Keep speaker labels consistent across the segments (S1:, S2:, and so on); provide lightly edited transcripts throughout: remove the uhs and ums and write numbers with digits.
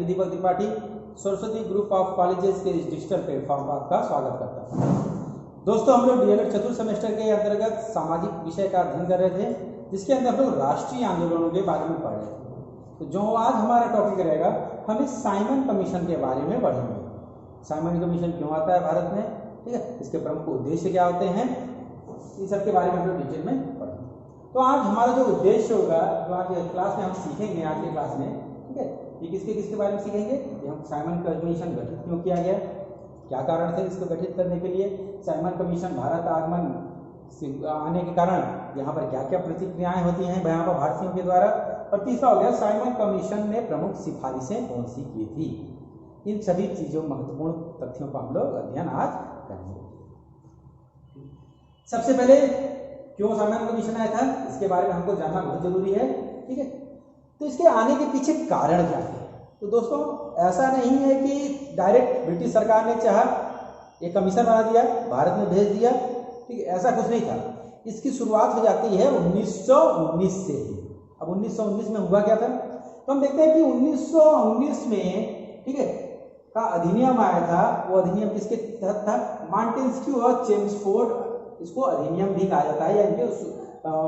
S1: मैं Deepak Tripathi Saraswati group of colleges के इस डिजिटल प्लेटफॉर्म पर आपका स्वागत करता हूँ। दोस्तों, हम लोग डीएलएड चतुर्थ सेमेस्टर के अंतर्गत सामाजिक विषय का अध्ययन कर रहे थे, जिसके अंदर हम लोग राष्ट्रीय आंदोलनों के बारे में पढ़ रहे थे। तो जो आज हमारा टॉपिक रहेगा, हम इस साइमन कमीशन के बारे में पढ़ेंगे। साइमन कमीशन क्यों आता है भारत में, ठीक है, इसके प्रमुख उद्देश्य क्या होते हैं, इन सब के बारे में हम लोग डिटेल में पढ़ेंगे। तो आज हमारा जो उद्देश्य होगा, जो आज क्लास में हम सीखेंगे, आज के क्लास में, ठीक है, ये किसके किसके बारे में सीखेंगे। ये हम साइमन कमीशन गठित क्यों किया गया, क्या कारण थे इसको गठित करने के लिए, साइमन कमीशन भारत आगमन आने के कारण यहाँ पर क्या क्या प्रतिक्रियाएं होती हैं यहाँ पर भारतीयों के द्वारा, और तीसरा हो गया साइमन कमीशन ने प्रमुख सिफारिशें कौन सी की थी। इन सभी चीजों महत्वपूर्ण तथ्यों का हम लोग अध्ययन आज करेंगे। सबसे पहले क्यों साइमन कमीशन आया था, इसके बारे में हमको जानना बहुत जरूरी है, ठीक है। तो इसके आने के पीछे कारण क्या है। तो दोस्तों, ऐसा नहीं है कि डायरेक्ट ब्रिटिश सरकार ने चाहा एक कमीशन बना दिया, भारत में भेज दिया, ठीक है, ऐसा कुछ नहीं था। इसकी शुरुआत हो जाती है 1919 से। अब 1919 में हुआ क्या था, तो हम देखते हैं कि 1919 में, ठीक है, का अधिनियम आया था। वो अधिनियम किसके तहत था, मॉन्टेस्क्यू और चेम्सफोर्ड, इसको अधिनियम भी कहा जाता है, या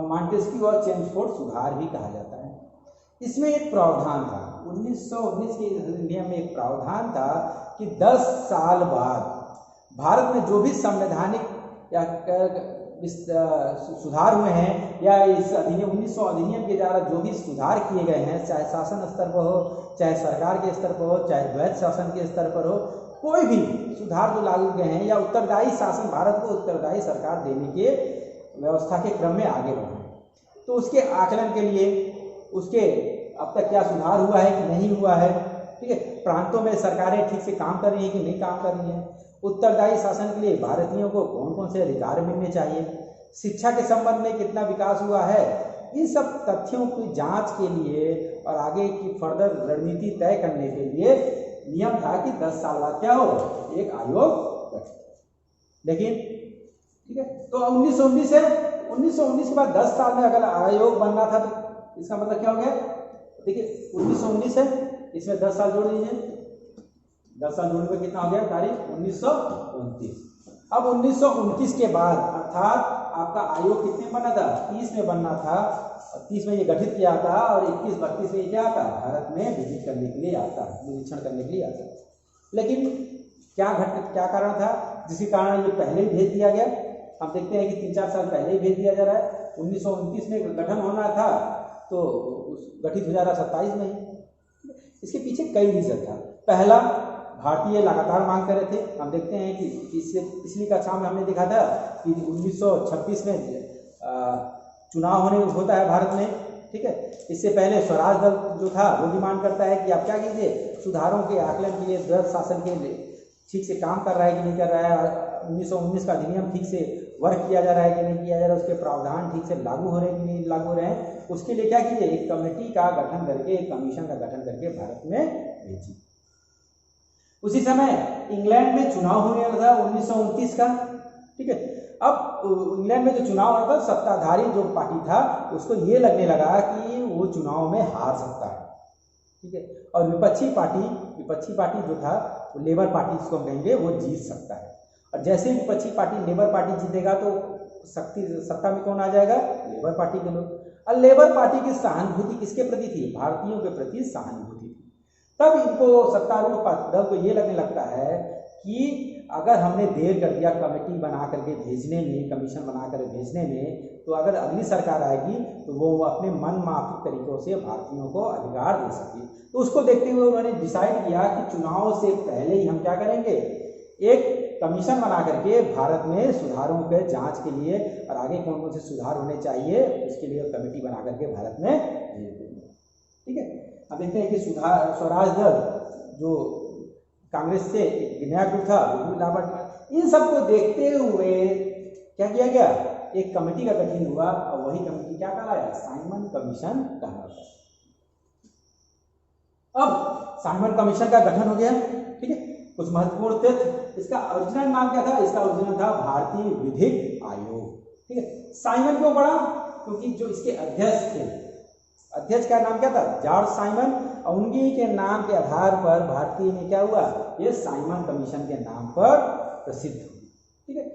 S1: मॉन्टेस्क्यू और चेम्सफोर्ड सुधार भी कहा जाता है। इसमें एक प्रावधान था, 1919 के अधिनियम में एक प्रावधान था कि 10 साल बाद भारत में जो भी संवैधानिक या सुधार हुए हैं, या इस अधिनियम 1900 अधिनियम के द्वारा जो भी सुधार किए गए हैं, चाहे शासन स्तर पर हो, चाहे सरकार के स्तर पर हो, चाहे द्वैध शासन के स्तर पर हो, कोई भी सुधार जो लागू गए हैं, या उत्तरदायी शासन, भारत को उत्तरदायी सरकार देने के व्यवस्था के क्रम में आगे बढ़े, तो उसके आकलन के लिए उसके अब तक क्या सुधार हुआ है कि नहीं हुआ है, ठीक है, प्रांतों में सरकारें ठीक से काम कर रही हैं कि नहीं काम कर रही हैं, उत्तरदायी शासन के लिए भारतीयों को कौन कौन से अधिकार मिलने चाहिए, शिक्षा के संबंध में कितना विकास हुआ है, इन सब तथ्यों की जांच के लिए और आगे की फर्दर रणनीति तय करने के लिए नियम था कि 10 साल बाद क्या हो, एक आयोग गठित। लेकिन ठीक है, तो 1919 है, 1919 के बाद 10 साल में अगर आयोग बनना था, तो इसका मतलब क्या हो गया, देखिए 1919 है, इसमें 10 साल जोड़ दीजिए, 10 साल जोड़ने में कितना हो गया, तारीख 1929। अब 1929 के बाद अर्थात आपका आयोग कितने में बनना था, 30 में बनना था, और 30 में ये गठित किया था, और 21-32 में ये क्या आता, भारत में विजिट करने के लिए आता, निरीक्षण करने के लिए आता। लेकिन क्या कारण था जिसके कारण ये पहले ही भेज दिया गया। हम देखते हैं कि 3-4 साल पहले ही भेज दिया जा रहा है। 1929 में गठन होना था, तो गठित हो जा रहा 27 में ही। इसके पीछे कई रीजन था। पहला, भारतीय लगातार मांग कर रहे थे। हम देखते हैं कि पिछली कक्षा में हमने देखा था कि 1926 में चुनाव होता है भारत में, ठीक है। इससे पहले स्वराज दल जो था वो डिमांड करता है कि आप क्या कीजिए, सुधारों के आकलन के लिए द्वैध शासन के ठीक से काम कर रहा है कि नहीं कर रहा है, 1919 का अधिनियम ठीक से वर्क किया जा रहा है कि नहीं किया जा रहा है, उसके प्रावधान ठीक से लागू हो रहे हैं कि नहीं लागू हो रहे हैं, उसके लिए क्या कीजिए, एक कमेटी का गठन करके, एक कमीशन का गठन करके भारत में भेजिए। उसी समय इंग्लैंड में चुनाव होने वाला था 1929 का, ठीक है। अब इंग्लैंड में जो चुनाव हो रहा था, सत्ताधारी जो पार्टी था उसको ये लगने लगा कि वो चुनाव में हार सकता है, ठीक है, और विपक्षी पार्टी जो था, वो लेबर पार्टी जिसको हम कहेंगे, वो जीत सकता है। और जैसे विपक्षी पार्टी लेबर पार्टी जीतेगा तो सत्ता में कौन आ जाएगा, लेबर पार्टी के लोग। और लेबर पार्टी की सहानुभूति किसके प्रति थी, भारतीयों के प्रति सहानुभूति थी। तब इनको सत्तारूढ़ दल को ये लगने लगता है कि अगर हमने देर कर दिया कमेटी बना करके भेजने में, कमीशन बना कर भेजने में, तो अगर अगली सरकार आएगी तो वो अपने मन माफिक तरीकों से भारतीयों को अधिकार दे सके। तो उसको देखते हुए उन्होंने डिसाइड किया कि चुनाव से पहले ही हम क्या करेंगे, एक कमीशन बना करके भारत में सुधारों के जांच के लिए और आगे कौन कौन से सुधार होने चाहिए उसके लिए कमेटी बना करके भारत में भेज देंगे, ठीक है। अब देखते हैं कि स्वराज दल जो कांग्रेस से नया ग्रुप था, इन सबको देखते हुए क्या किया गया, एक कमेटी का गठन हुआ, और वही कमेटी क्या कहलाया, साइमन कमीशन कहलाता है। अब साइमन कमीशन का गठन हो गया, ठीक है। कुछ महत्वपूर्ण तथ्य, इसका ओरिजिनल नाम क्या था, इसका ओरिजिनल था भारतीय विधिक आयोग, ठीक है। साइमन क्यों पड़ा, क्योंकि जो इसके अध्यक्ष थे अध्यक्ष का नाम क्या था? George Simon. और उन्हीं के नाम के आधार पर भारतीय में क्या हुआ? ये साइमन कमीशन के नाम पर प्रसिद्ध हुई। ठीक है,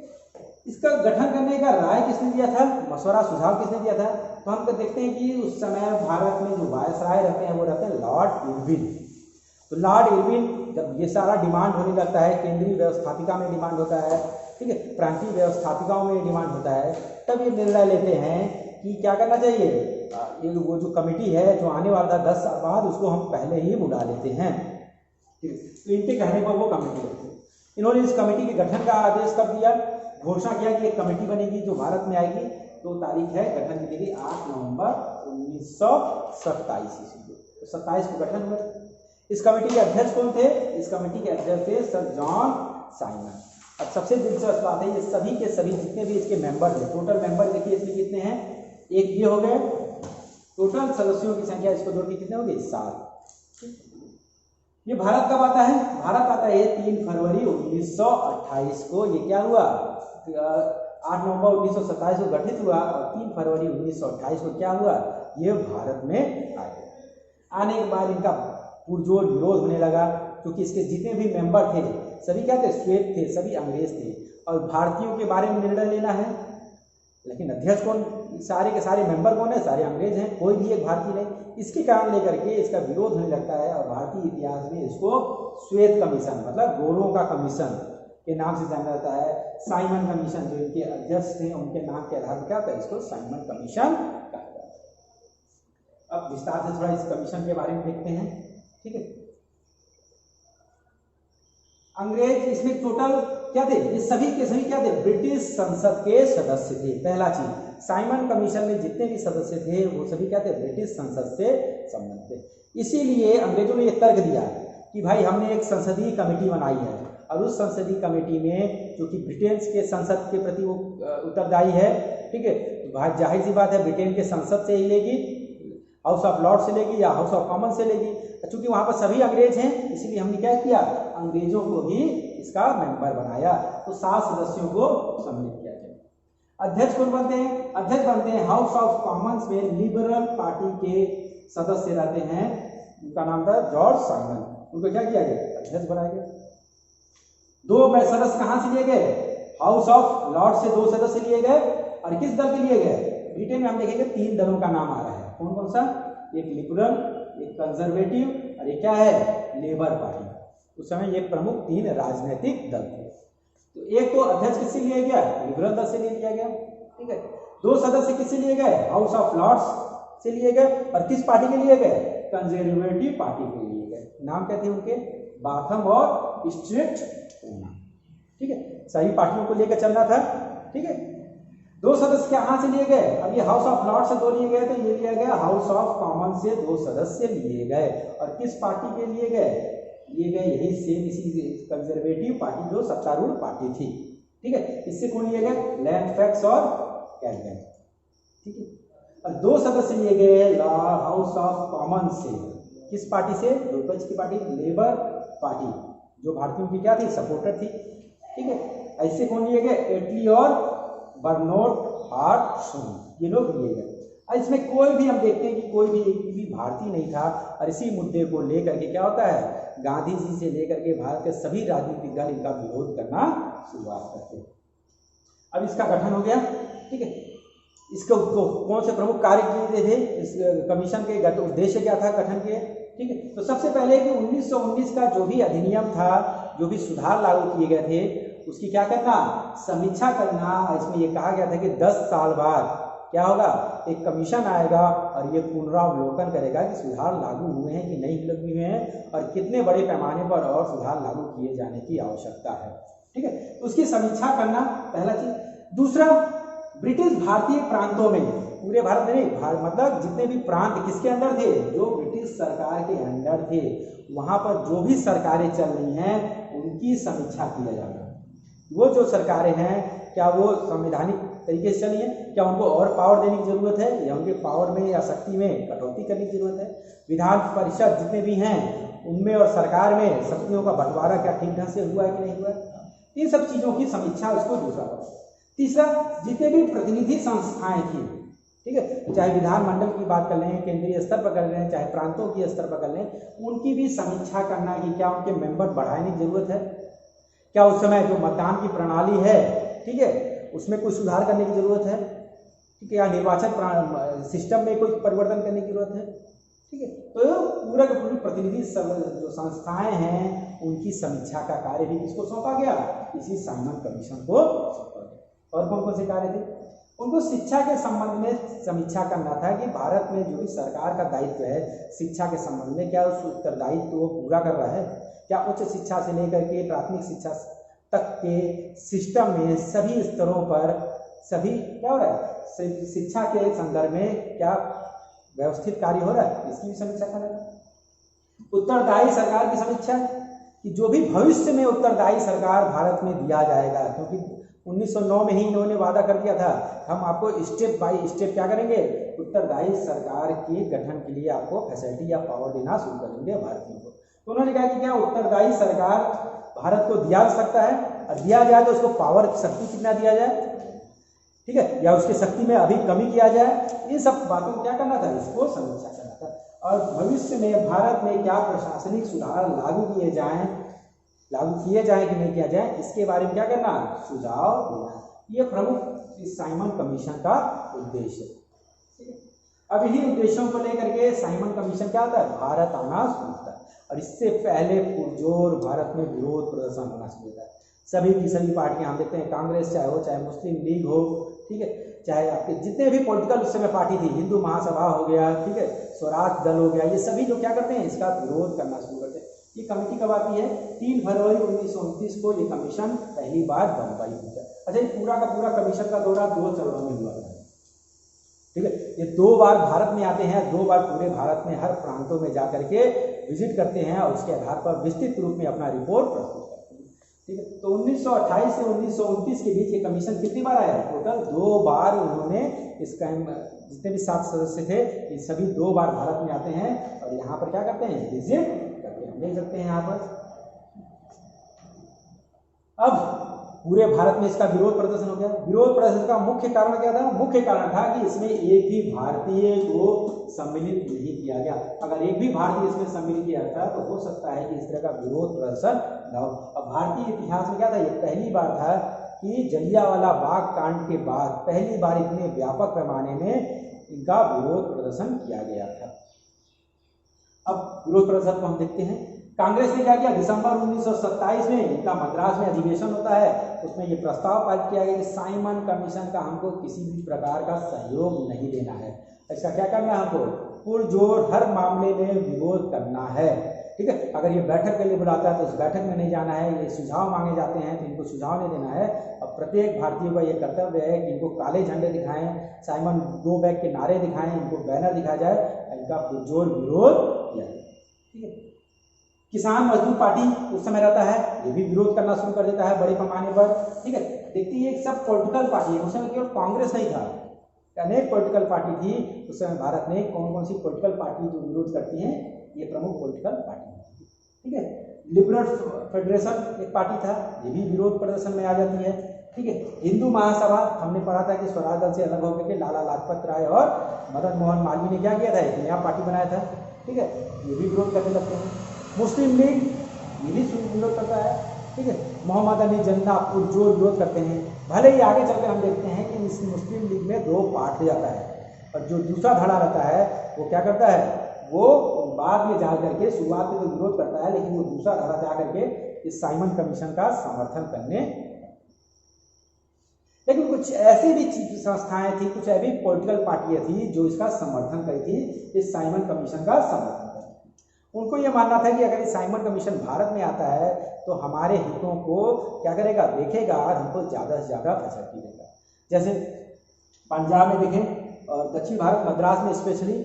S1: इसका गठन करने का राय किसने दिया था? मशवरा, सुझाव किसने दिया था? तो हम देखते हैं कि उस समय भारत में जो वायसराय रहते हैं वो रहते हैं लॉर्ड इरविन। तो लॉर्ड इरविन जब ये सारा डिमांड होने लगता है, केंद्रीय व्यवस्थापिका में डिमांड होता है, ठीक है, प्रांतीय व्यवस्थापिकाओं में डिमांड होता है, तब ये निर्णय लेते हैं कि क्या करना चाहिए, ये वो जो कमेटी है जो आने वाला था 10 साल बाद, उसको हम पहले ही बुला लेते हैं। ठीक है, तो इनके कहने पर वो कमेटी रखते हैं। इन्होंने इस कमेटी के गठन का आदेश कब दिया? घोषणा किया कि एक कमेटी बनेगी जो भारत में आएगी। तो तारीख है गठन की, 8 नवंबर 1927 ईस्वी को। तो 27 को गठन हुआ। इस कमेटी के अध्यक्ष कौन थे? इस कमेटी के अध्यक्ष थे सर जॉन साइमन। अब सबसे दिलचस्प बात है, ये सभी के सभी जितने भी इसके मेंबर थे, टोटल मेंबर देखिए इसमें कितने हैं? एक ये हो गए, टोटल सदस्यों की संख्या इसको जोड़ के कितने हो गए? 7। ये भारत कब आता है? भारत आता है 3 फरवरी 1928 को। ये क्या हुआ? 8 नवंबर 1927 को गठित हुआ और 3 फरवरी 1928 को क्या हुआ? ये भारत में आ गया। आने के बाद इनका पुरजोर विरोध होने लगा, क्योंकि इसके जितने भी मेंबर थे सभी क्या थे? श्वेत थे, सभी अंग्रेज थे, और भारतीयों के बारे में निर्णय लेना है। लेकिन अध्यक्ष कौन? सारे के सारे मेंबर कौन है? सारे अंग्रेज हैं, कोई भी एक भारतीय नहीं। इसके कारण लेकर के इसका विरोध होने लगता है और भारतीय इतिहास में इसको श्वेत कमीशन, मतलब गोरों का कमीशन के नाम से जाना जाता है। साइमन कमीशन, जो इनके अध्यक्ष थे उनके नाम के आधार पर क्या होता है? इसको साइमन कमीशन कहा जाता है। अब विस्तार से थोड़ा इस कमीशन के बारे में देखते हैं। ठीक है, अंग्रेज इसमें टोटल क्या थे? ये सभी के सभी क्या थे? ब्रिटिश संसद के सदस्य थे। पहला चीज, साइमन कमीशन में जितने भी सदस्य थे वो सभी क्या थे? ब्रिटिश संसद से संबंधित थे। इसीलिए अंग्रेजों ने यह तर्क दिया कि भाई हमने एक संसदीय कमेटी बनाई है, और उस संसदीय कमेटी में जो कि ब्रिटेन के संसद के प्रति वो उत्तरदायी है, ठीक है, तो जाहिर सी बात है ब्रिटेन के संसद से ही लेगी, हाउस ऑफ लॉर्ड से लेगी या हाउस ऑफ कॉमन से लेगी। चूंकि वहां पर सभी अंग्रेज हैं, इसीलिए हमने क्या किया? अंग्रेजों को ही इसका मेंबर बनाया। तो 7 सदस्यों को सम्मिलित किया गया। अध्यक्ष कौन बनते हैं? अध्यक्ष बनते हैं हाउस ऑफ कॉमन्स में लिबरल पार्टी के सदस्य रहते हैं, उनका नाम था जॉर्ज साइमन। उनको क्या किया गया? अध्यक्ष बनाया गया। 2 सदस्य कहां से लिए गए? हाउस ऑफ लॉर्ड से 2 सदस्य लिए गए। और किस दल के लिए गए? ब्रिटेन में हम देखेंगे 3 दलों का नाम आ रहा है। कौन कौन सा? एक लिबरल, एक कंजर्वेटिव और एक क्या है? Labour party. उस समय ये प्रमुख 3 राजनीतिक दल थे। तो एक तो अध्यक्ष किससे लिया गया? लिबरल दल से लिया गया। ठीक है, 2 सदस्य किससे लिए गए? हाउस ऑफ लॉर्ड्स से लिए गए। और किस पार्टी के लिए गए? कंजर्वेटिव पार्टी के लिए गए। नाम क्या थे उनके? बाथम और स्ट्रीट। ठीक है, सही पार्टियों को लेकर चलना था। ठीक है, 2 सदस्य कहां से लिए गए? अब ये हाउस ऑफ लॉर्ड से 2 लिए गए, तो ये लिया गया हाउस ऑफ कॉमन से 2 सदस्य लिए गए। और किस पार्टी के लिए गए? लिए गए यही सेम इसी कंजर्वेटिव पार्टी जो सत्तारूढ़ पार्टी थी। ठीक है, इससे कौन लिए गए? लैंडफैक्स और कैल्विन। ठीक है, और 2 सदस्य लिए गए हाउस ऑफ कॉमन से। किस पार्टी से? विपक्ष की पार्टी लेबर पार्टी, जो भारतीयों की क्या थी? सपोर्टर थी। ठीक है, ऐसे कौन लिए गए? एटली और बर्नोट हार्ट, ये लोग लिए गए। इसमें कोई भी हम देखते हैं कि कोई भी एक भी भारतीय नहीं था। और इसी मुद्दे को लेकर के क्या होता है? गांधी जी से लेकर के भारत के सभी राजनीतिक दल इनका विरोध करना शुरुआत करते हैं। अब इसका गठन हो गया। ठीक है, इसके कौन से प्रमुख कार्य किए थे? इस कमीशन के उद्देश्य क्या था गठन के? ठीक है, तो सबसे पहले कि 1919 का जो भी अधिनियम था, जो भी सुधार लागू किए गए थे, उसकी क्या करना? समीक्षा करना। इसमें यह कहा गया था कि 10 साल बाद क्या होगा? एक कमीशन आएगा और ये पुनरावलोकन करेगा कि सुधार लागू हुए हैं कि नहीं लागू हुए हैं, और कितने बड़े पैमाने पर और सुधार लागू किए जाने की आवश्यकता है। ठीक है, उसकी समीक्षा करना पहला चीज। दूसरा, ब्रिटिश भारतीय प्रांतों में, पूरे भारत में नहीं, मतलब जितने भी प्रांत किसके अंडर थे? जो ब्रिटिश सरकार के अंडर थे, वहां पर जो भी सरकारें चल रही हैं उनकी समीक्षा किया जाना। वो जो सरकारें हैं, क्या वो संवैधानिक तरीके से चली है? क्या उनको और पावर देने की जरूरत है, या उनके पावर में या शक्ति में कटौती करने की जरूरत है? विधान परिषद जितने भी हैं उनमें और सरकार में शक्तियों का बंटवारा क्या ठीक ढंग से हुआ है कि नहीं हुआ? इन सब चीजों की समीक्षा उसको दूसरा। तीसरा, जितने भी प्रतिनिधि संस्थाएं थी, ठीक है। चाहे विधानमंडल की बात कर लें, केंद्रीय स्तर पर कर लें, चाहे प्रांतों की स्तर पर कर लें, उनकी भी समीक्षा करना कि क्या उनके मेंबर बढ़ाने की जरूरत है, क्या उस समय जो मतदान की प्रणाली है, ठीक है, उसमें कोई सुधार करने की जरूरत है, ठीक है, या निर्वाचन सिस्टम में कोई परिवर्तन करने की जरूरत है, ठीक है। तो पूरा का पूरी प्रतिनिधि जो संस्थाएं हैं उनकी समीक्षा का कार्य भी किसको सौंपा गया, इसी साइमन कमीशन को सौंपा गया। और कौन कौन से कार्य थे, उनको शिक्षा के संबंध में समीक्षा करना था कि भारत में जो भी सरकार का दायित्व है शिक्षा के संबंध में, क्या उस उत्तरदायित्व को पूरा कर रहा है, क्या उच्च शिक्षा से लेकर के प्राथमिक शिक्षा तक के सिस्टम में सभी स्तरों पर सभी क्या हो रहा है, शिक्षा के संदर्भ में क्या व्यवस्थित कार्य हो रहा है, इसकी भी समीक्षा करना है। उत्तरदायी सरकार की समीक्षा कि जो भी भविष्य में उत्तरदायी सरकार भारत में दिया जाएगा, क्योंकि 1909 में ही इन्होंने वादा कर दिया था हम आपको स्टेप बाय स्टेप क्या करेंगे, उत्तरदायी सरकार के गठन के लिए आपको फैसिलिटी या पावर देना शुरू करेंगे भारतीयों को। तो उन्होंने कहा कि क्या उत्तरदायी सरकार भारत को दिया जा सकता है, और दिया जाए तो उसको पावर शक्ति कितना दिया जाए, ठीक है, या उसकी शक्ति में अभी कमी किया जाए, इन सब बातों को क्या करना था, इसको समीक्षा करना था। और भविष्य में भारत में क्या प्रशासनिक सुधार लागू किए जाएं कि नहीं किया जाए, इसके बारे में क्या करना, सुझाव देना। ये प्रमुख इस साइमन कमीशन का उद्देश्य है। अब इन्हीं उद्देश्यों को लेकर के साइमन कमीशन क्या होता है, भारत आना शुरू होता है। और इससे पहले पुरजोर भारत में विरोध प्रदर्शन होना शुरू होता है। सभी की सभी पार्टियां हम देखते हैं, कांग्रेस चाहे हो, चाहे मुस्लिम लीग हो, ठीक है, चाहे आपके जितने भी पॉलिटिकल उस समय पार्टी थी, हिंदू महासभा हो गया, ठीक है, स्वराज दल हो गया, ये सभी जो क्या करते हैं, इसका विरोध करना शुरू करते हैं। ये कमेटी कब आती है, 3 फरवरी 1929 को ये कमीशन पहली बार बम्बई पहुंचा। अच्छा, ये पूरा का पूरा कमीशन का दौरा 2 चरणों में हुआ था, ठीक है। ये 2 बार भारत में आते हैं, 2 बार पूरे भारत में हर प्रांतों में जाकर के विजिट करते हैं और उसके आधार पर विस्तृत रूप में अपना रिपोर्ट प्रस्तुत करते हैं, ठीक है। तो 1928 से 1929 के बीच ये कमीशन कितनी बार आया, टोटल 2 बार उन्होंने इसका, जितने भी 7 सदस्य थे ये सभी 2 बार भारत में आते हैं और यहाँ पर क्या करते हैं, विजिट करते हैं। देख सकते हैं यहाँ पर। अब पूरे भारत में इसका विरोध प्रदर्शन हो गया। विरोध प्रदर्शन का मुख्य कारण क्या था, मुख्य कारण था कि इसमें एक भी भारतीय को सम्मिलित नहीं किया गया। अगर एक भी भारतीय इसमें सम्मिलित किया था तो हो सकता है कि इस तरह का विरोध प्रदर्शन न हो। अब भारतीय इतिहास में क्या था, ये पहली बार था कि जलियांवाला बाग कांड के बाद पहली बार इतने व्यापक पैमाने में इनका विरोध प्रदर्शन किया गया था। अब विरोध प्रदर्शन को हम देखते हैं। कांग्रेस ने क्या किया, दिसंबर 1927 में इनका मद्रास में अधिवेशन होता है, उसमें ये प्रस्ताव पारित किया गया कि साइमन कमीशन का हमको किसी भी प्रकार का सहयोग नहीं देना है। इसका क्या करना है, हमको पुरजोर हर मामले में विरोध करना है, ठीक है। अगर ये बैठक के लिए बुलाता है तो उस बैठक में नहीं जाना है, ये सुझाव मांगे जाते हैं तो इनको सुझाव नहीं देना है। अब प्रत्येक भारतीय का ये कर्तव्य है कि इनको काले झंडे दिखाएं, साइमन गो बैक के नारे दिखाएं, इनको बैनर दिखाया जाए, इनका पुरजोर विरोध किया जाए, ठीक है। किसान मजदूर पार्टी उस समय रहता है, ये भी विरोध करना शुरू कर देता है बड़े पैमाने पर, ठीक है। देखते ही एक सब पॉलिटिकल पार्टी है, उस समय केवल कांग्रेस नहीं था, अनेक पॉलिटिकल पार्टी थी उस समय भारत में। कौन कौन सी पॉलिटिकल पार्टी जो विरोध करती हैं, ये प्रमुख पॉलिटिकल पार्टी, ठीक है। लिबरल फेडरेशन एक पार्टी था, ये भी विरोध प्रदर्शन में आ जाती है, ठीक है। हिंदू महासभा, हमने पढ़ा था कि स्वराज दल से अलग होकर के लाला लाजपत राय और मदन मोहन मालवीय ने क्या किया था, एक नया पार्टी बनाया था, ठीक है, ये भी विरोध करने लगते हैं। मुस्लिम लीग ये भी विरोध करता है, ठीक है। मोहम्मद अली जिन्ना पुरजोर विरोध करते हैं। भले ही आगे चलकर हम देखते हैं कि इस मुस्लिम लीग में 2 पार्ट हो जाता है और जो दूसरा धड़ा रहता है वो क्या करता है, वो बाद में जा करके शुरुआत में तो विरोध करता है, लेकिन वो दूसरा धड़ा जा करके इस साइमन कमीशन का समर्थन करने। लेकिन कुछ ऐसी भी संस्थाएं थी, कुछ ऐसी पॉलिटिकल पार्टियां थी जो इसका समर्थन करी थी, इस साइमन कमीशन का समर्थन। उनको ये मानना था कि अगर ये साइमन कमीशन भारत में आता है तो हमारे हितों को क्या करेगा, देखेगा और हमको ज़्यादा से ज़्यादा फैसिलिटी देगा। जैसे पंजाब में देखें और दक्षिण भारत मद्रास में स्पेशली,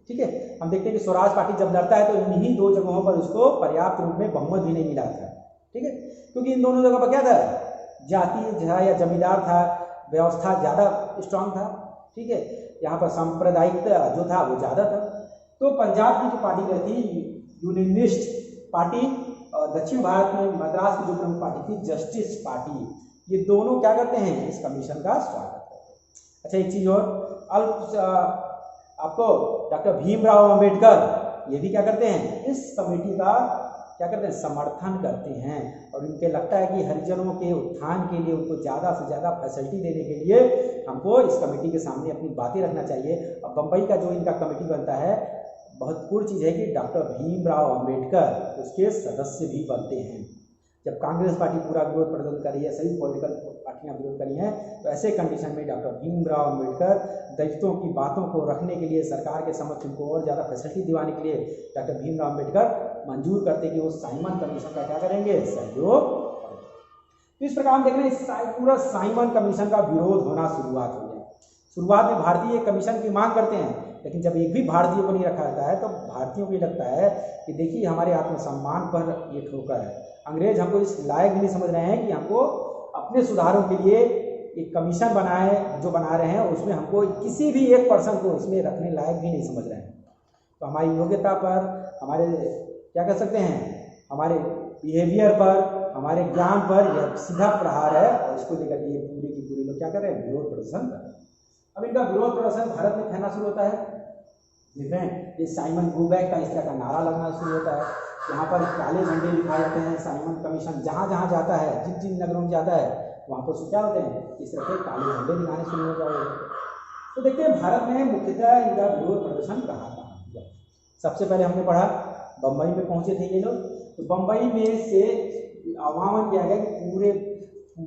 S1: ठीक है, हम देखते हैं कि स्वराज पार्टी जब लड़ता है तो इन्हीं 2 जगहों पर उसको पर्याप्त रूप में बहुमत भी नहीं मिला था, ठीक है, क्योंकि इन दोनों जगह पर क्या था, जाति था या जमींदार था, व्यवस्था ज़्यादा स्ट्रांग था, ठीक है, यहाँ पर सांप्रदायिक जो था वो ज़्यादा था। तो पंजाब की जो पार्टी थी यूनियनिस्ट पार्टी और दक्षिण भारत में मद्रास की जो प्रमुख पार्टी थी जस्टिस पार्टी, ये दोनों क्या करते हैं, इस कमीशन का स्वागत करते हैं। अच्छा एक चीज और, आपको डॉक्टर भीमराव अंबेडकर ये भी क्या करते हैं, इस कमेटी का क्या करते हैं, समर्थन करते हैं। और उनके लगता है कि हरिजनों के उत्थान के लिए उनको ज़्यादा से ज़्यादा फैसिलिटी देने के लिए हमको इस कमेटी के सामने अपनी बातें रखना चाहिए। अब बम्बई का जो इनका कमेटी बनता है, बहुत पूर्ण चीज़ है कि डॉक्टर भीमराव अंबेडकर उसके सदस्य भी बनते हैं। जब कांग्रेस पार्टी पूरा विरोध प्रदर्शन कर रही है, सभी पॉलिटिकल पार्टियां विरोध कर रही हैं, तो ऐसे कंडीशन में डॉक्टर भीमराव अंबेडकर दलितों की बातों को रखने के लिए, सरकार के समक्ष उनको और ज़्यादा फैसिलिटी दिलाने के लिए डॉक्टर भीमराव अंबेडकर मंजूर करते कि वो साइमन कमीशन का क्या करेंगे, सहयोग। तो इस प्रकार हम देख रहे हैं पूरा साइमन कमीशन का विरोध होना शुरुआत हो गया। शुरुआत में भारतीय कमीशन की मांग करते हैं, लेकिन जब एक भी भारतीय को नहीं रखा जाता है तो भारतीयों को ये लगता है कि देखिए हमारे आत्मसम्मान पर ये ठोकर है, अंग्रेज हमको इस लायक नहीं समझ रहे हैं कि हमको अपने सुधारों के लिए एक कमीशन बनाए, जो बना रहे हैं उसमें हमको किसी भी एक पर्सन को इसमें रखने लायक भी नहीं समझ रहे हैं। तो हमारी योग्यता पर, हमारे क्या कह सकते हैं, हमारे बिहेवियर पर, हमारे ज्ञान पर यह सीधा प्रहार है। और इसको लेकर ये पूरे की पूरे लोग क्या कर रहे हैं, विरोध प्रदर्शन कर रहे हैं। अब इनका विरोध प्रदर्शन भारत में फैलना शुरू होता है। देख रहे हैं ये साइमन गो बैक का इस तरह का नारा लगना शुरू होता है। यहाँ पर काले झंडे दिखाए जाते हैं। साइमन कमीशन जहाँ जहाँ जाता है, जिन जिन नगरों में जाता है, वहाँ पर क्या होते हैं, इस तरह के काले झंडे दिखाने शुरू हो जाते हैं। तो देखते हैं भारत में मुख्यतः इनका विरोध प्रदर्शन कहाँ हुआ। सबसे पहले हमने पढ़ा बम्बई में पहुँचे थे ये लोग। तो बम्बई में से आह्वान किया गया कि पूरे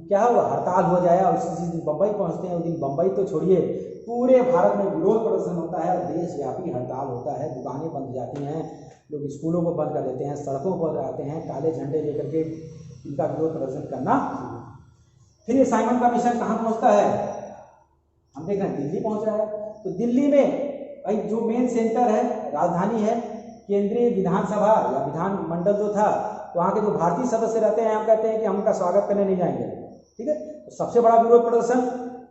S1: क्या हुआ, हड़ताल हो जाए। और जिस दिन बम्बई पहुँचते हैं उस दिन बम्बई तो छोड़िए, पूरे भारत में विरोध प्रदर्शन होता है और देशव्यापी हड़ताल होता है। दुकानें बंद जाती हैं, लोग स्कूलों को बंद कर देते हैं, सड़कों पर आते हैं, काले झंडे लेकर के इनका विरोध प्रदर्शन करना। फिर ये साइमन कमीशन कहाँ पहुँचता है, हम देख रहे हैं दिल्ली पहुँच रहा है। तो दिल्ली में भाई जो मेन सेंटर है, राजधानी है, केंद्रीय विधानसभा या विधानमंडल जो था, वहाँ के जो भारतीय सदस्य रहते हैं, हम कहते हैं कि हम उनका स्वागत करने नहीं जाएंगे। ठीक है, तो सबसे बड़ा विरोध प्रदर्शन,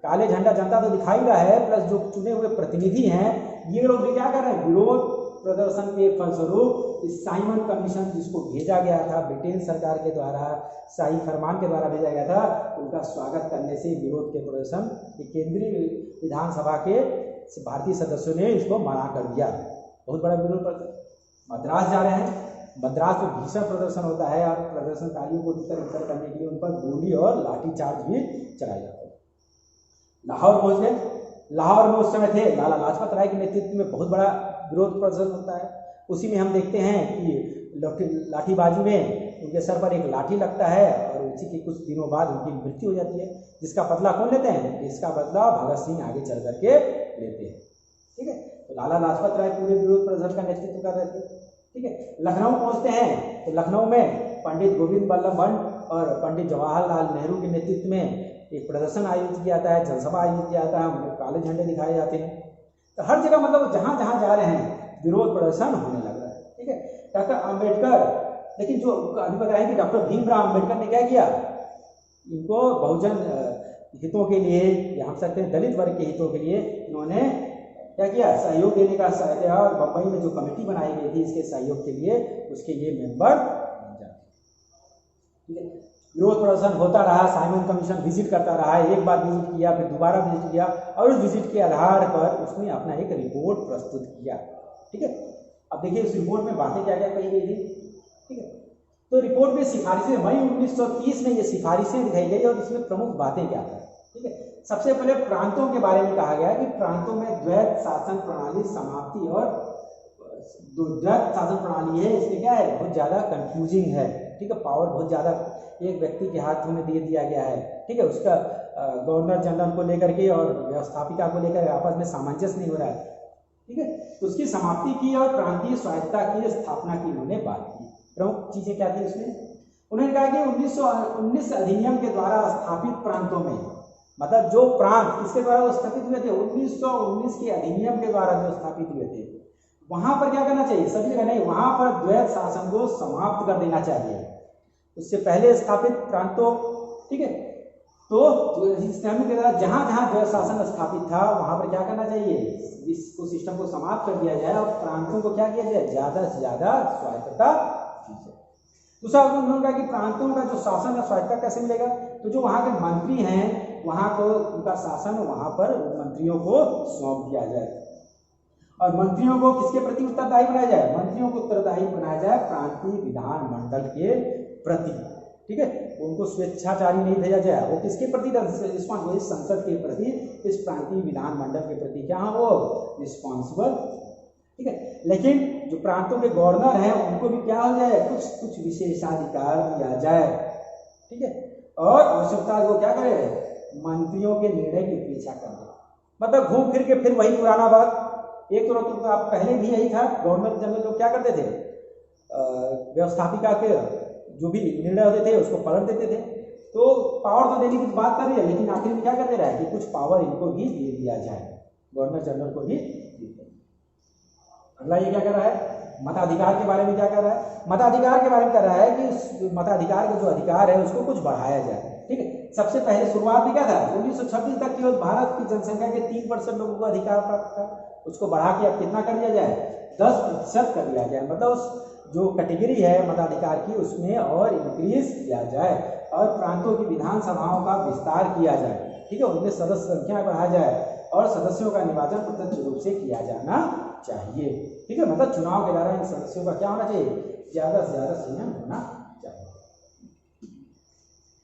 S1: काले झंडा जनता तो दिखाई रहा है, प्लस जो चुने हुए प्रतिनिधि हैं ये लोग भी क्या कर रहे हैं, विरोध प्रदर्शन के फलस्वरूप इस साइमन कमीशन जिसको भेजा गया था ब्रिटेन सरकार के द्वारा, शाही फरमान के द्वारा भेजा गया था, उनका स्वागत करने से विरोध के प्रदर्शन केंद्रीय विधानसभा के भारतीय सदस्यों ने इसको मना कर दिया। बहुत बड़ा विरोध प्रदर्शन। मद्रास जा रहे हैं, मद्रास में भीषण प्रदर्शन होता है और प्रदर्शनकारियों को इतर करने के लिए उन पर गोली और लाठीचार्ज भी चलाया जाता है। लाहौर पहुंच गए। लाहौर में उस समय थे लाला लाजपत राय के नेतृत्व में बहुत बड़ा विरोध प्रदर्शन होता है। उसी में हम देखते हैं कि लाठीबाजी में उनके सर पर एक लाठी लगता है और उसी के कुछ दिनों बाद उनकी मृत्यु हो जाती है। जिसका बदला कौन लेते हैं, इसका बदला भगत सिंह आगे चल करके लेते हैं। ठीक है, तो लाला लाजपत राय पूरे विरोध प्रदर्शन का नेतृत्व कर रहे थे। ठीक है, लखनऊ पहुंचते हैं। तो लखनऊ में पंडित गोविंद बल्लभ पंत और पंडित जवाहरलाल नेहरू के नेतृत्व में एक प्रदर्शन आयोजित किया जाता है, जनसभा आयोजित किया जाता है, उनको काले झंडे दिखाए जाते हैं। तो हर जगह मतलब जहाँ जहाँ जा रहे हैं विरोध प्रदर्शन होने लग रहा है। ठीक है, डॉक्टर अम्बेडकर, लेकिन जो अभी बताया कि डॉक्टर भीमराव अम्बेडकर ने क्या किया, इनको बहुजन हितों के लिए या हम सकते हैं दलित वर्ग के हितों के लिए इन्होंने क्या किया, सहयोग देने का दिया। और बम्बई में जो कमेटी बनाई गई थी इसके सहयोग के लिए, उसके ये मेंबर बन जाते। विरोध प्रदर्शन होता रहा, साइमन कमीशन विजिट करता रहा, एक बार विजिट किया, फिर दोबारा विजिट किया और उस विजिट के आधार पर उसने अपना एक रिपोर्ट प्रस्तुत किया। ठीक है, अब देखिए उस रिपोर्ट में बातें क्या क्या कही गई थी। ठीक है, तो रिपोर्ट में सिफारिशें, मई 1930 में ये सिफारिशें दिखाई गई और इसमें प्रमुख बातें क्या थी। ठीक है, सबसे पहले प्रांतों के बारे में कहा गया कि प्रांतों में द्वैत शासन प्रणाली समाप्ति, और द्वैत शासन प्रणाली है इसमें क्या है, बहुत ज़्यादा कंफ्यूजिंग है। ठीक है, पावर बहुत ज़्यादा एक व्यक्ति के हाथों में दे दिया गया है। ठीक है, उसका गवर्नर जनरल को लेकर के और व्यवस्थापिका को लेकर आपस में सामंजस्य नहीं हो रहा है। ठीक है, तो उसकी समाप्ति की और प्रांतीय स्वायत्तता की स्थापना की उन्होंने बात की। प्रमुख चीज़ें क्या थी उसमें, उन्होंने कहा कि 1919 अधिनियम के द्वारा स्थापित प्रांतों में, मतलब जो प्रांत किसके द्वारा स्थापित हुए थे, 1919 के अधिनियम के द्वारा जो स्थापित हुए थे, वहां पर क्या करना चाहिए, सभी जगह नहीं, वहां पर द्वैत शासन को समाप्त कर देना चाहिए। उससे पहले स्थापित प्रांतों, ठीक है, तो सिस्टम के द्वारा जहां जहां द्वैत शासन स्थापित था वहां पर क्या करना चाहिए, इसको सिस्टम को समाप्त कर दिया जाए और प्रांतों को क्या किया जाए, ज्यादा से ज्यादा स्वायत्तता दी जाए। दूसरा उन्होंने कहा कि प्रांतों का जो शासन है स्वायत्तता कैसे मिलेगा, तो जो वहां के मंत्री हैं वहां को उनका शासन वहां पर मंत्रियों को सौंप दिया जाए और मंत्रियों को किसके प्रति उत्तरदायी बनाया जाए? मंत्रियों को उत्तरदायी बनाया जाए प्रांतीय विधान मंडल के प्रति। ठीक है, उनको स्वेच्छाचारी नहीं भेजा जाए, वो किसके प्रति रिस्पॉन्सिबल? इस संसद के प्रति, इस प्रांतीय विधान मंडल के प्रति क्या वो रिस्पॉन्सिबल। ठीक है, लेकिन जो प्रांतों के गवर्नर हैं उनको भी क्या हो जाए? कुछ कुछ विशेषाधिकार दिया जाए। ठीक है, और आवश्यकता वो क्या करे? मंत्रियों के निर्णय की उपेक्षा कर दे। मतलब घूम फिर के फिर वही पुराना बात, एक तो आप पहले भी यही था, गवर्नर जनरल लोग क्या करते थे? व्यवस्थापिका के जो भी निर्णय होते थे उसको पलट देते थे। तो पावर तो देने की बात कर रही है, लेकिन आखिर में क्या कर दे रहा है कि कुछ पावर इनको भी दे दिया जाए, गवर्नर जनरल को भी। अगला ये क्या कर रहा है? मताधिकार के बारे में क्या कर रहा है? मताधिकार के बारे में कर रहा है कि मताधिकार का जो अधिकार है उसको कुछ बढ़ाया जाए। ठीक है, सबसे पहले शुरुआत में क्या था? 1926 तक केवल भारत की जनसंख्या के 3% लोगों को अधिकार प्राप्त था, उसको बढ़ा के अब कितना कर दिया जाए? 10% कर दिया जाए। मतलब उस जो कैटेगरी है मताधिकार की उसमें और इंक्रीज किया जाए और प्रांतों की विधानसभाओं का विस्तार किया जाए। ठीक है, उनमें सदस्य संख्या बढ़ाया जाए और सदस्यों का निर्वाचन प्रत्यक्ष रूप से किया जाना चाहिए। ठीक है, मतलब चुनाव के द्वारा इन सदस्यों का क्या होना चाहिए? ज्यादा से ज्यादा संयम होना चाहिए।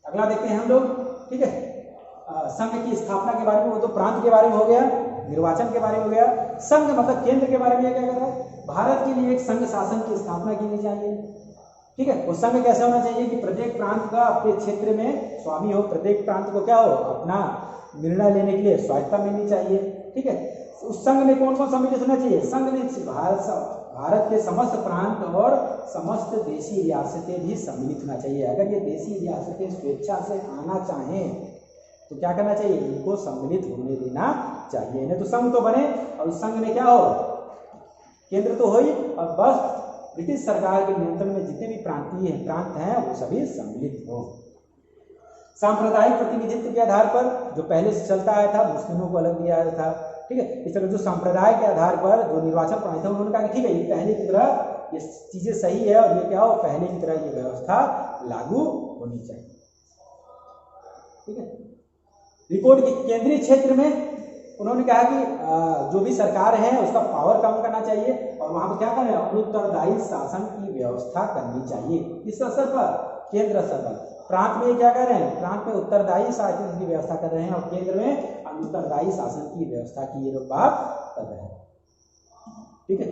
S1: अगला देखते हैं हम लोग। ठीक है, संघ की स्थापना के बारे में, वो तो प्रांत के बारे में हो गया, निर्वाचन के बारे में हो गया। संघ मतलब केंद्र के बारे में क्या कर रहा है? भारत के लिए एक संघ शासन की स्थापना की चाहिए। ठीक है, वो संघ कैसे होना चाहिए कि प्रत्येक प्रांत का अपने क्षेत्र में स्वामी हो, प्रत्येक प्रांत को क्या हो? अपना निर्णय लेने के लिए स्वायत्ता मिलनी चाहिए। ठीक है, उस संघ में कौन कौन सम्मिलित होना चाहिए? संघ में भारत के समस्त प्रांत और समस्त देशी रियासतें भी सम्मिलित होना चाहिए। अगर ये देशी रियासतें स्वेच्छा से आना चाहें तो क्या करना चाहिए? इनको सम्मिलित होने देना चाहिए। नहीं तो संघ तो बने और उस संघ में क्या हो? केंद्र तो हो ही, और बस ब्रिटिश सरकार के नियंत्रण में जितने भी प्रांत हैं वो सभी सम्मिलित हो। सांप्रदायिक प्रतिनिधित्व के आधार पर जो पहले से चलता आया था, मुस्लिमों को अलग दिया था। ठीक है, इस तरह जो संप्रदाय के आधार पर जो निर्वाचन प्रणाली था उन्होंने कहा कि ठीक है, ये पहले की तरह ये चीजें सही है और ये क्या हो? पहले की तरह ये व्यवस्था लागू होनी चाहिए। ठीक है, रिपोर्ट के केंद्रीय क्षेत्र में उन्होंने कहा कि जो भी सरकार है उसका पावर कम करना चाहिए और वहां पर क्या करें? अनुत्तरदायी शासन की व्यवस्था करनी चाहिए। इस स्तर पर, केंद्र स्तर पर। प्रांत में क्या कर रहे हैं? प्रांत में उत्तरदायी शासन की व्यवस्था कर रहे हैं और केंद्र में अनुत्तरदायी शासन की व्यवस्था की ये लोग बात कर रहे हैं। ठीक है,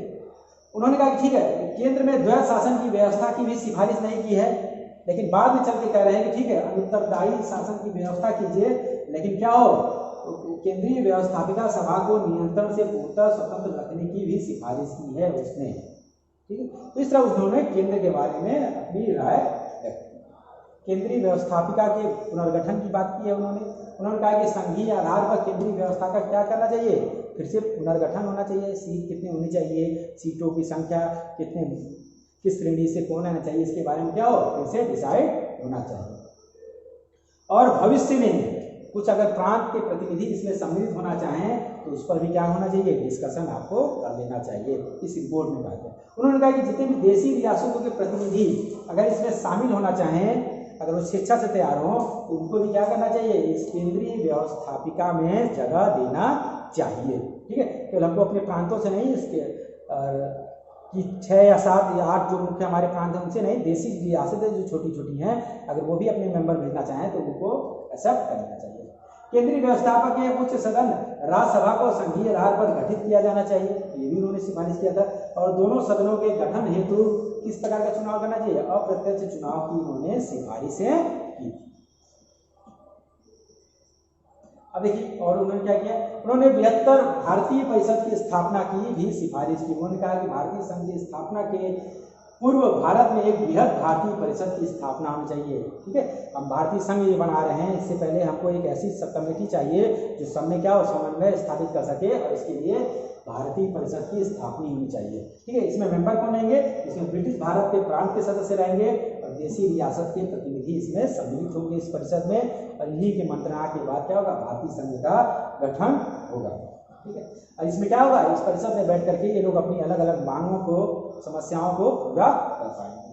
S1: उन्होंने कहा कि ठीक है, केंद्र में द्वैध शासन की व्यवस्था की भी सिफारिश नहीं की है, लेकिन बाद में चल के कह रहे हैं कि ठीक है, अनुत्तरदायी शासन की व्यवस्था कीजिए, लेकिन क्या हो? केंद्रीय व्यवस्थापिका सभा को नियंत्रण से पूर्णतः स्वतंत्र रखने की भी सिफारिश की है उसने। ठीक है, तो इस तरह उन्होंने केंद्र के बारे में अपनी राय व्यक्त की। केंद्रीय व्यवस्थापिका के पुनर्गठन की बात की है उन्होंने कहा कि संघीय आधार पर केंद्रीय व्यवस्था का क्या करना चाहिए? फिर से पुनर्गठन होना चाहिए। सीट कितनी होनी चाहिए, सीटों की संख्या कितने, किस श्रेणी से कौन आना चाहिए, इसके बारे में क्या हो? फिर से डिसाइड होना चाहिए। और भविष्य में कुछ अगर प्रांत के प्रतिनिधि इसमें सम्मिलित होना चाहें तो उस पर भी क्या होना चाहिए? डिस्कशन आपको कर लेना चाहिए। इस रिपोर्ट में बात है। उन्होंने कहा कि जितने भी देशी रियासतों के प्रतिनिधि अगर इसमें शामिल होना चाहें, अगर वो स्वेच्छा से तैयार हो तो उनको भी क्या करना चाहिए? इस केंद्रीय व्यवस्थापिका में जगह देना चाहिए। ठीक है, तो हमको अपने प्रांतों से नहीं, इसके कि 6 या 7 या 8 जो मुख्य हमारे प्रांत हैं उनसे नहीं, देशी रियासतें जो छोटी छोटी हैं अगर वो भी अपने मेंबर भेजना चाहें तो उनको एक्सेप्ट करना चाहिए। केंद्रीय व्यवस्थापक के उच्च सदन राज्यसभा को संघीय आधार पर गठित किया जाना चाहिए, ये भी उन्होंने सिफारिश किया था। और दोनों सदनों के गठन हेतु किस प्रकार का चुनाव करना चाहिए? अप्रत्यक्ष चुनाव की उन्होंने सिफारिशें की। अब देखिए, और उन्होंने क्या किया? उन्होंने 72 भारतीय परिषद की स्थापना की भी सिफारिश की। उन्होंने कहा कि भारतीय संघ की स्थापना के पूर्व भारत में एक बृहद भारतीय परिषद की स्थापना होनी चाहिए। ठीक है, हम भारतीय संघ ये बना रहे हैं, इससे पहले हमको एक ऐसी सब कमेटी चाहिए जो सब में क्या हो? समन्वय स्थापित कर सके और इसके लिए भारतीय परिषद की स्थापना होनी चाहिए। ठीक है, इसमें मेंबर कौन रहेंगे? इसमें ब्रिटिश भारत के प्रांत के सदस्य रहेंगे और देशी रियासत के प्रतिनिधि इसमें सम्मिलित होंगे इस परिषद में, और इन्हीं के मंत्रणा के बाद क्या होगा? भारतीय संघ का गठन होगा। ठीक है, और इसमें क्या होगा? इस परिषद में बैठ करके ये लोग अपनी अलग अलग मांगों को, समस्याओं को पूरा कर पाएंगे।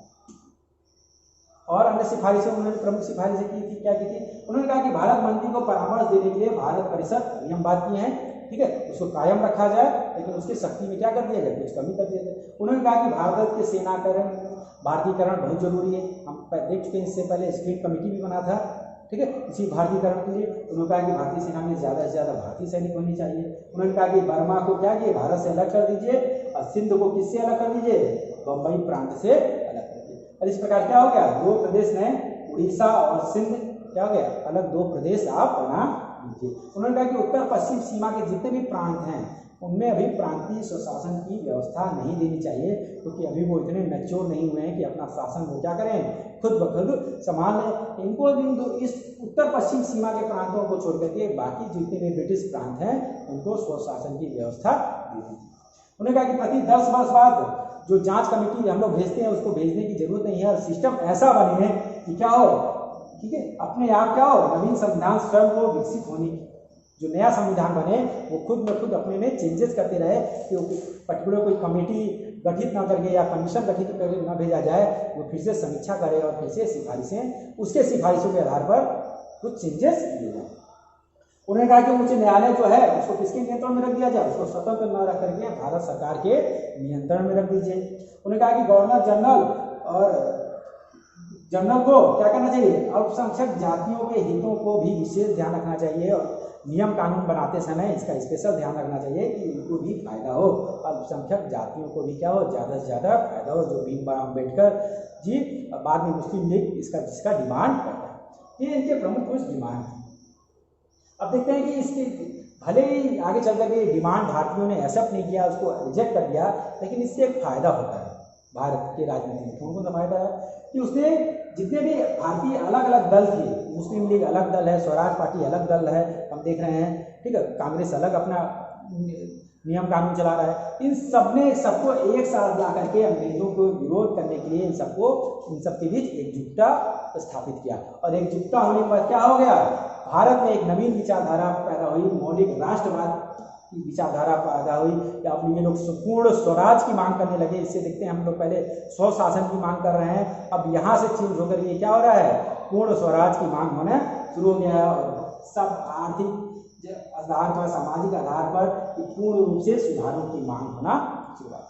S1: और अन्य सिफारिशें उन्होंने प्रमुख सिफारिशें की थी, क्या की थी? उन्होंने कहा कि भारत मंत्री को परामर्श देने के लिए भारत परिषद नियम बात किए हैं, ठीक है, उसको कायम रखा जाए, लेकिन उसकी शक्ति में क्या कर दिया जाए, कुछ कमी कर दिया जाए। उन्होंने कहा कि भारत के सेनाकरण भारतीयकरण बहुत जरूरी है। हम देख चुके हैं, इससे पहले स्टेट कमेटी भी बना था, ठीक है, इसी भारतीयकरण के लिए। उन्होंने कहा कि भारतीय सेना में ज़्यादा से ज़्यादा भारतीय सैनिक होने चाहिए। उन्होंने कहा कि बर्मा को क्या किए, भारत से अलग कर दीजिए, और सिंध को किससे अलग कर दीजिए, बम्बई प्रांत से अलग कर दीजिए। और इस प्रकार क्या हो गया, दो प्रदेश ने, उड़ीसा और सिंध, क्या हो गया, अलग दो प्रदेश आप बना दीजिए। उन्होंने कहा कि उत्तर पश्चिम सीमा के जितने भी प्रांत हैं उनमें अभी प्रांतीय स्वशासन की व्यवस्था नहीं देनी चाहिए, क्योंकि अभी वो इतने मैच्योर नहीं हुए हैं कि अपना शासन वो क्या करें, खुद ब खुद संभाल लें। इनको इस उत्तर पश्चिम सीमा के प्रांतों को छोड़ करके बाकी जितने भी ब्रिटिश प्रांत हैं उनको स्वशासन की व्यवस्था दी थी। उन्होंने कहा कि प्रति 10 वर्ष बाद जो जांच कमेटी हम लोग भेजते हैं उसको भेजने की जरूरत नहीं है, और सिस्टम ऐसा बने कि क्या हो, ठीक है, अपने आप क्या हो, नवीन संविधान स्वयं को विकसित होने की, जो नया संविधान बने वो खुद में खुद अपने में चेंजेस करते रहे, कि पर्टिकुलर कोई कमेटी गठित ना करके या कमीशन गठित करके ना भेजा जाए, वो फिर से समीक्षा करे और फिर से सिफारिशें, उसके सिफारिशों के आधार पर कुछ चेंजेस किए जाए। उन्होंने कहा कि उच्च न्यायालय जो है उसको किसके नियंत्रण में रख दिया जाए, उसको स्वतंत्र न रख करके भारत सरकार के नियंत्रण में रख दीजिए। उन्होंने कहा कि गवर्नर जनरल और जनरल को क्या करना चाहिए, अल्पसंख्यक जातियों के हितों को भी विशेष ध्यान रखना चाहिए, और नियम कानून बनाते समय इसका स्पेशल ध्यान रखना चाहिए कि उनको भी फायदा हो, अल्पसंख्यक जातियों को भी क्या हो, ज़्यादा से ज़्यादा फायदा हो, जो भीमराव अम्बेडकर जी बाद में मुस्लिम लीग जिसका डिमांड करता है। ये इनके प्रमुख कुछ डिमांड हैं। अब देखते हैं कि इसके भले ही आगे चल करके डिमांड भारतीयों ने एक्सेप्ट नहीं किया, उसको रिजेक्ट कर दिया, लेकिन इससे एक फायदा होता है भारत के राजनीति में। कौन सा फायदा है कि उसने जितने भी भारतीय अलग अलग दल थे, मुस्लिम लीग अलग दल है, स्वराज पार्टी अलग दल है, हम देख रहे हैं, ठीक है, कांग्रेस अलग अपना नियम कानून चला रहा है, इन सबको एक साथ ला करके अंग्रेजों को विरोध करने के लिए इन सबके बीच एकजुटता स्थापित किया, और एकजुटता होने पर क्या हो गया, भारत में एक नवीन विचारधारा पैदा हुई, मौलिक राष्ट्रवाद की विचारधारा पैदा हुई, कि अपने ये लोग पूर्ण स्वराज की मांग करने लगे। इससे देखते हैं हम लोग पहले स्वशासन की मांग कर रहे हैं, अब यहाँ से चेंज होकर ये क्या हो रहा है, पूर्ण स्वराज की मांग होना शुरू हो गया है, और सब आर्थिक आधार पर, सामाजिक आधार पर पूर्ण रूप से सुधारों की मांग होना शुरू हुआ।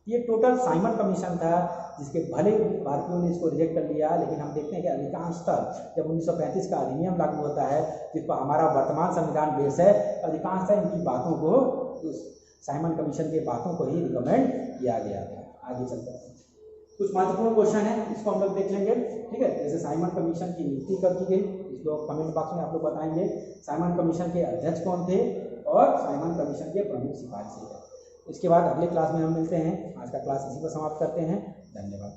S1: ये टोटल साइमन कमीशन था, जिसके भले भारतीयों ने इसको रिजेक्ट कर लिया, लेकिन हम देखते हैं कि अधिकांशतः जब 1935 का अधिनियम लागू होता है, जिस पर हमारा वर्तमान संविधान बेस है, अधिकांशतः इनकी बातों को, साइमन कमीशन के बातों को ही रिकमेंड किया गया था। आगे चलते हैं, कुछ महत्वपूर्ण क्वेश्चन है, इसको हम लोग देख लेंगे, ठीक है। जैसे साइमन कमीशन की नियुक्ति कब की गई, इसको कमेंट बॉक्स में आप लोग बताएंगे। साइमन कमीशन के अध्यक्ष कौन थे, और साइमन कमीशन के प्रमुख सिफारिशें। इसके बाद अगले क्लास में हम मिलते हैं। आज का क्लास इसी पर समाप्त करते हैं। धन्यवाद।